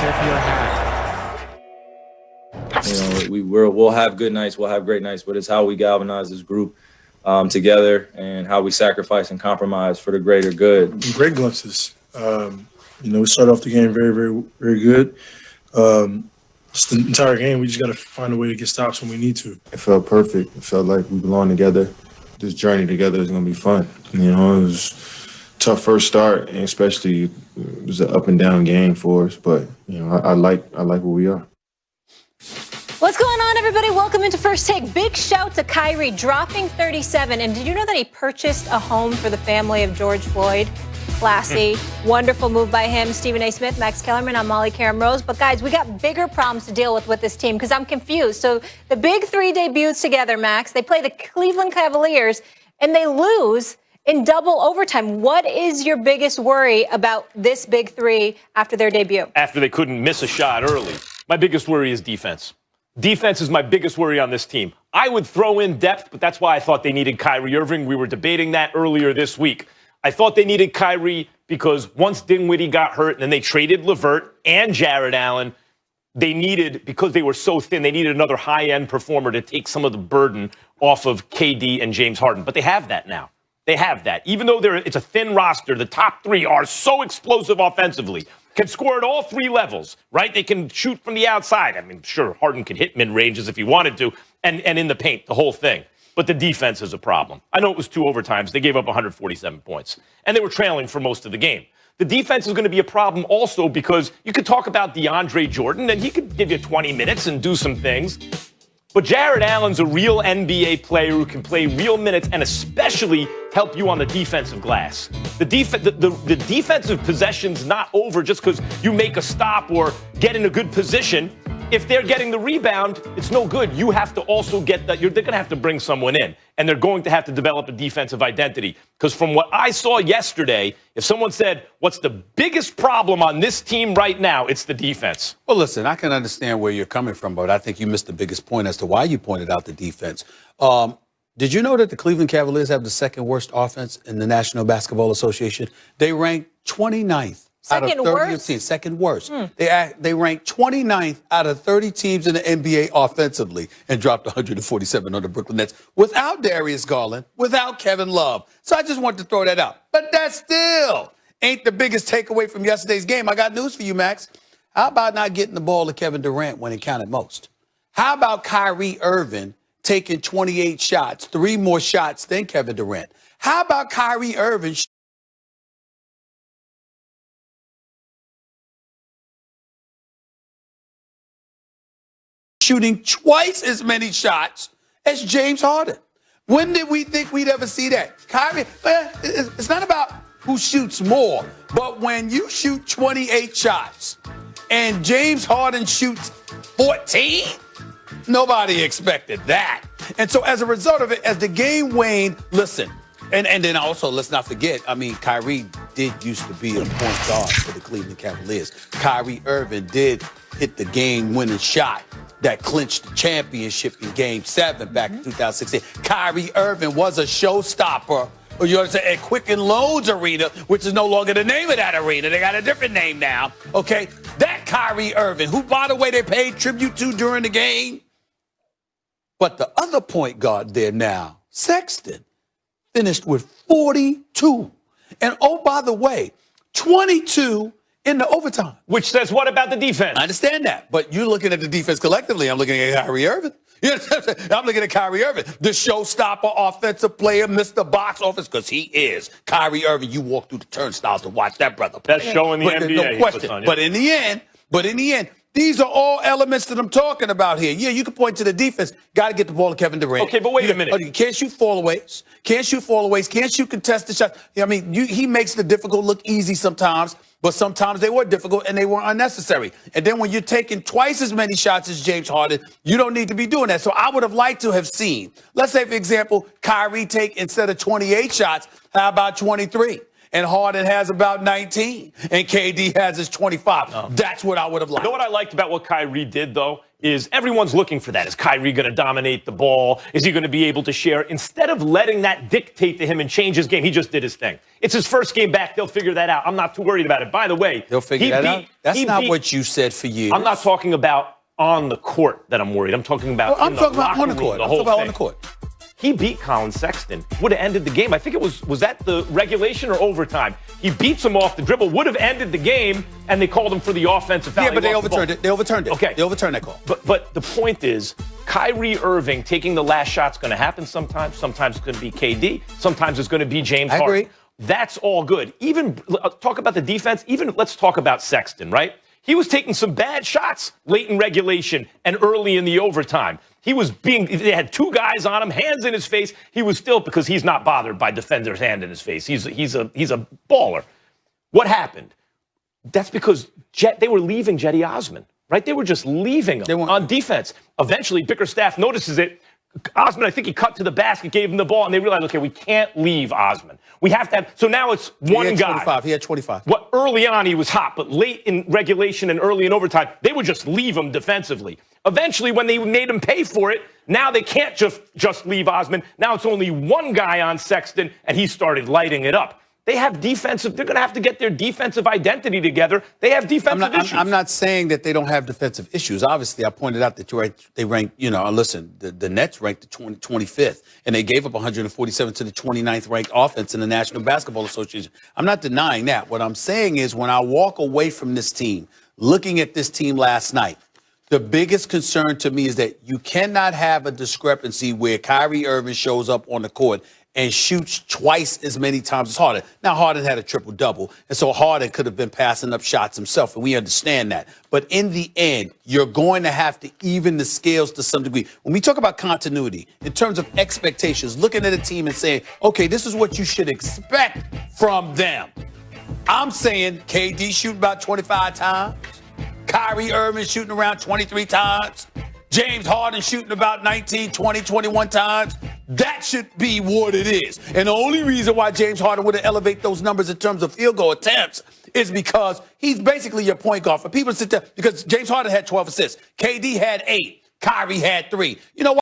tip of your hat. We'll have good nights, we'll have great nights, but it's how we galvanize this group together and how we sacrifice and compromise for the greater good. Great glimpses. We started off the game very, very, very good. Just the entire game, we just got to find a way to get stops when we need to. It felt perfect. It felt like we belong together. This journey together is going to be fun. It was a tough first start, and especially it was an up and down game for us. But I like where we are. What's going on, everybody? Welcome into First Take. Big shout to Kyrie dropping 37. And did you know that he purchased a home for the family of George Floyd? Classy, wonderful move by him. Stephen A. Smith, Max Kellerman, I'm Molly Karam Rose. But guys, we got bigger problems to deal with this team because I'm confused. So the big three debuts together, Max, they play the Cleveland Cavaliers and they lose in double overtime. What is your biggest worry about this big three after their debut? After they couldn't miss a shot early. My biggest worry is defense. Defense is my biggest worry on this team. I would throw in depth, but that's why I thought they needed Kyrie Irving. We were debating that earlier this week. I thought they needed Kyrie because once Dinwiddie got hurt and then they traded LeVert and Jared Allen, they needed, because they were so thin, they needed another high-end performer to take some of the burden off of KD and James Harden. But they have that now. They have that. Even though it's a thin roster, the top three are so explosive offensively, can score at all three levels, right? They can shoot from the outside. I mean, sure, Harden could hit mid-ranges if he wanted to, and in the paint, the whole thing. But the defense is a problem. I know it was 2 overtimes. They gave up 147 points, and they were trailing for most of the game. The defense is going to be a problem also because you could talk about DeAndre Jordan, and he could give you 20 minutes and do some things. But Jared Allen's a real NBA player who can play real minutes and especially help you on the defensive glass. The defensive possession's not over just because you make a stop or get in a good position. If they're getting the rebound, it's no good. You have to also get that. They're going to have to bring someone in, and they're going to have to develop a defensive identity. Because from what I saw yesterday, if someone said, what's the biggest problem on this team right now, it's the defense. Well, listen, I can understand where you're coming from, but I think you missed the biggest point as to why you pointed out the defense. Did you know that the Cleveland Cavaliers have the second worst offense in the National Basketball Association? They rank 29th. Out of 30 teams, second worst. They ranked 29th out of 30 teams in the NBA offensively and dropped 147 on the Brooklyn Nets without Darius Garland, without Kevin Love. So I just wanted to throw that out. But that still ain't the biggest takeaway from yesterday's game. I got news for you, Max. How about not getting the ball to Kevin Durant when it counted most? How about Kyrie Irving taking 28 shots, 3 more shots than Kevin Durant? How about Kyrie Irving shooting twice as many shots as James Harden? When did we think we'd ever see that? Kyrie, it's not about who shoots more, but when you shoot 28 shots and James Harden shoots 14, nobody expected that. And so as a result of it, as the game waned, listen, and then also, let's not forget, I mean, Kyrie did used to be a point guard for the Cleveland Cavaliers. Kyrie Irving did hit the game-winning shot that clinched the championship in Game 7 back in 2016. Kyrie Irving was a showstopper, or you understand, at Quicken Loans Arena, which is no longer the name of that arena. They got a different name now, okay? That Kyrie Irving, who, by the way, they paid tribute to during the game. But the other point guard there now, Sexton, finished with 42. And, oh, by the way, 22 in the overtime. Which says what about the defense? I understand that. But you're looking at the defense collectively. I'm looking at Kyrie Irving. You know what I'm saying? I'm looking at Kyrie Irving, the showstopper, offensive player, Mr. Box Office, because he is. Kyrie Irving, you walk through the turnstiles to watch that brother play. That's showing the NBA. No question. But in the end, these are all elements that I'm talking about here. Yeah, you can point to the defense. Got to get the ball to Kevin Durant. Okay, but wait a minute. You can't shoot fallaways. Can't shoot contested shots. I mean, he makes the difficult look easy sometimes, but sometimes they were difficult and they were unnecessary. And then when you're taking twice as many shots as James Harden, you don't need to be doing that. So I would have liked to have seen, let's say, for example, Kyrie take, instead of 28 shots, how about 23? and Harden has about 19, and KD has his 25. That's what I would have liked. You know what I liked about what Kyrie did, though, is everyone's looking for that. Is Kyrie going to dominate the ball? Is he going to be able to share? Instead of letting that dictate to him and change his game, he just did his thing. It's his first game back. They'll figure that out. I'm not too worried about it. By the way, They'll figure that out? That's not what you said for years. I'm not talking about on the court that I'm worried. I'm talking about I'm talking about on the court. I'm talking about on the court. He beat Colin Sexton. Would have ended the game. I think it was that the regulation or overtime? He beats him off the dribble. Would have ended the game, and they called him for the offensive foul. Yeah, but they overturned it. They overturned it. Okay. They overturned that call. But the point is, Kyrie Irving taking the last shot's going to happen sometimes. Sometimes it's going to be KD. Sometimes it's going to be James Harden. I agree. That's all good. Even talk about the defense. Even let's talk about Sexton, right? He was taking some bad shots late in regulation and early in the overtime. They had two guys on him, hands in his face. He was still, because he's not bothered by defenders' hand in his face. He's a baller. What happened? That's because they were leaving Jetty Osman, right? They were just leaving him on defense. Eventually, Bickerstaff notices it. Osman, I think he cut to the basket, gave him the ball, and they realized, okay, we can't leave Osman. We have to have, so now it's one guy. He had 25. Early on, he was hot, but late in regulation and early in overtime, they would just leave him defensively. Eventually, when they made him pay for it, now they can't just leave Osman. Now it's only one guy on Sexton, and he started lighting it up. They have defensive. They're going to have to get their defensive identity together. They have defensive issues. I'm not saying that they don't have defensive issues. Obviously, I pointed out that they ranked, listen, the Nets ranked the 25th, and they gave up 147 to the 29th ranked offense in the National Basketball Association. I'm not denying that. What I'm saying is when I walk away from this team, looking at this team last night, the biggest concern to me is that you cannot have a discrepancy where Kyrie Irving shows up on the court and shoots twice as many times as Harden. Now, Harden had a triple-double, and so Harden could have been passing up shots himself, and we understand that. But in the end, you're going to have to even the scales to some degree. When we talk about continuity, in terms of expectations, looking at a team and saying, okay, this is what you should expect from them. I'm saying KD shooting about 25 times, Kyrie Irving shooting around 23 times, James Harden shooting about 19, 20, 21 times. That should be what it is. And the only reason why James Harden would elevate those numbers in terms of field goal attempts is because he's basically your point guard. For people to sit there, because James Harden had 12 assists. KD had 8. Kyrie had 3. You know what?